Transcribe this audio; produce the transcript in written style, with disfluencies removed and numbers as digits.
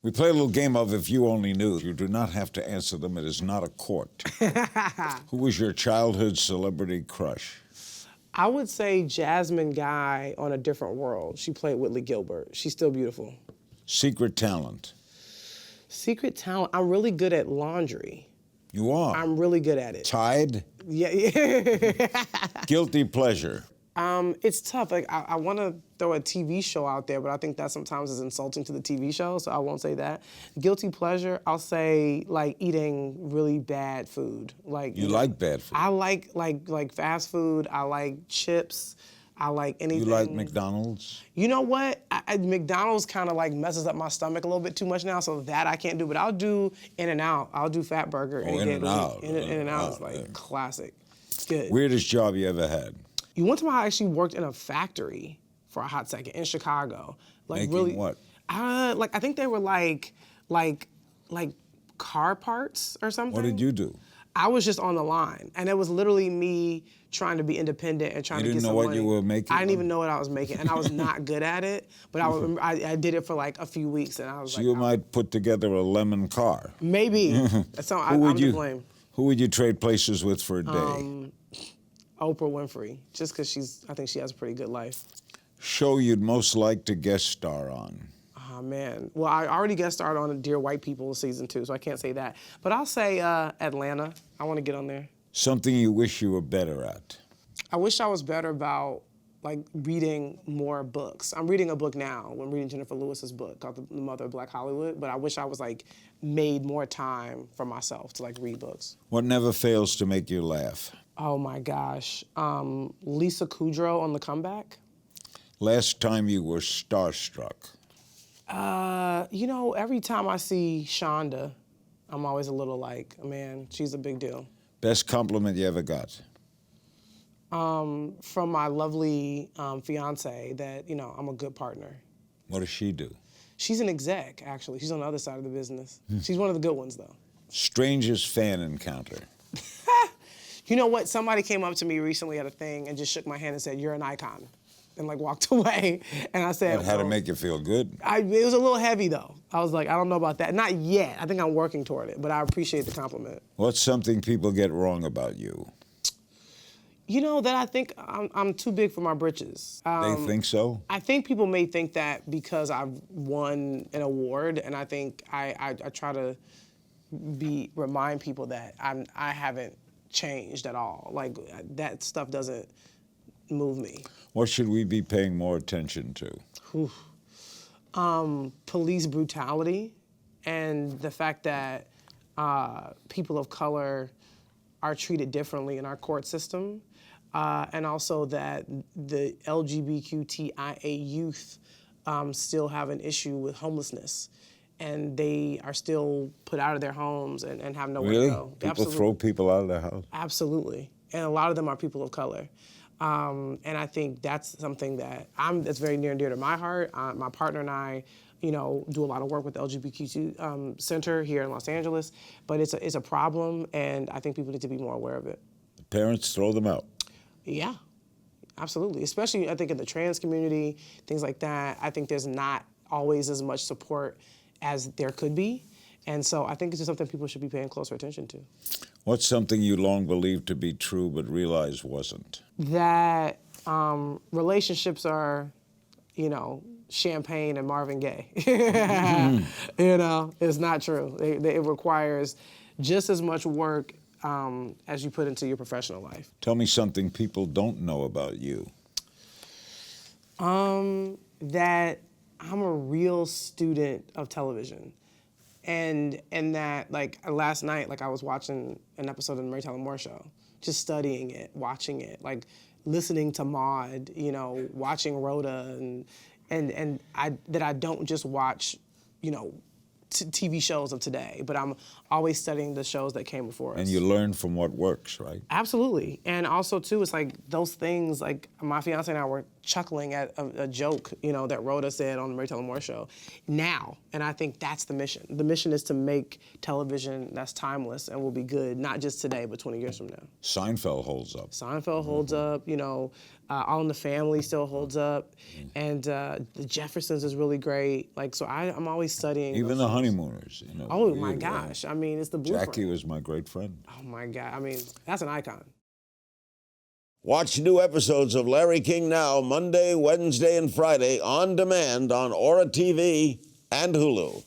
We play a little game of If You Only Knew. You do not have to answer them. It is not a court. Who was your childhood celebrity crush? I would say Jasmine Guy on A Different World. She played Whitley Gilbert. She's still beautiful. Secret talent? Secret talent, I'm really good at laundry. You are? I'm really good at it. Tide? Yeah. Guilty pleasure? It's tough. Like I want to throw a TV show out there, but I think that sometimes is insulting to the TV show, so I won't say that. Guilty pleasure, I'll say like eating really bad food. Like You like bad food? I like fast food. I like chips. I like anything. You like McDonald's? You know what? McDonald's kind of like messes up my stomach a little bit too much now, so that I can't do. But I'll do In-N-Out. I'll do Fat Burger. Oh, In-N-Out. In-N-Out is like classic. It's good. Weirdest job you ever had? One time I actually worked in a factory for a hot second in Chicago. Like Making really, what? Like I think they were like car parts or something. What did you do? I was just on the line, and it was literally me trying to be independent and trying to get some money. You didn't know what you were making? I didn't even know what I was making, and I was not good at it. But I did it for like a few weeks, and I was so like, you might put together a lemon car. Maybe. That's how I'm to blame. Who would you trade places with for a day? Oprah Winfrey, just because I think she has a pretty good life. Show you'd most like to guest star on? Oh, man. Well, I already guest starred on Dear White People season 2, so I can't say that. But I'll say Atlanta. I want to get on there. Something you wish you were better at? I wish I was better about like reading more books. I'm reading a book now. I'm reading Jennifer Lewis's book called The Mother of Black Hollywood, but I wish I was like made more time for myself to like read books. What never fails to make you laugh? Oh my gosh. Lisa Kudrow on The Comeback. Last time you were starstruck? You know, every time I see Shonda, I'm always a little like, man, she's a big deal. Best compliment you ever got? From my lovely fiance that, you know, I'm a good partner. What does she do? She's an exec, actually. She's on the other side of the business. She's one of the good ones, though. Strangest fan encounter? You know what? Somebody came up to me recently at a thing and just shook my hand and said, "You're an icon," and like walked away. And I said, How to make you feel good? It was a little heavy, though. I was like, I don't know about that. Not yet. I think I'm working toward it, but I appreciate the compliment. What's something people get wrong about you? You know, that I think I'm too big for my britches. They think so? I think people may think that because I've won an award, and I think I try to remind people that I haven't changed at all. Like, that stuff doesn't move me. What should we be paying more attention to? Police brutality and the fact that people of color are treated differently in our court system, and also that the LGBTQIA youth still have an issue with homelessness, and they are still put out of their homes and have nowhere to go. People Absolutely. throw people out of their house? Absolutely, and a lot of them are people of color. And I think that's something that's very near and dear to my heart. My partner and I, you know, do a lot of work with the LGBTQ Center here in Los Angeles, but it's a problem, and I think people need to be more aware of it. Parents throw them out? Yeah, absolutely. Especially, I think, in the trans community, things like that. I think there's not always as much support as there could be, and so I think it's just something people should be paying closer attention to. What's something you long believed to be true but realized wasn't? That relationships are, you know, champagne and Marvin Gaye. You know, it's not true. It requires just as much work as you put into your professional life. Tell me something people don't know about you. That I'm a real student of television. And that, like, last night, like, I was watching an episode of the Mary Tyler Moore Show, just studying it, watching it, like, listening to Maude, you know, watching Rhoda, and I don't just watch, you know, TV shows of today, but I'm always studying the shows that came before us. And you learn from what works, right? Absolutely. And also, too, it's like those things, like, my fiance and I were chuckling at a joke, that Rhoda said on the Mary Tyler Moore Show now. And I think that's the mission. The mission is to make television that's timeless and will be good, not just today, but 20 years from now. Seinfeld holds up. Seinfeld holds up, All in the Family still holds up, and The Jeffersons is really great. So I'm always studying. Even The Honeymooners. Oh my gosh! I mean, it's the blueprint. Jackie was my great friend. Oh my God! I mean, that's an icon. Watch new episodes of Larry King Now Monday, Wednesday, and Friday on demand on Aura TV and Hulu.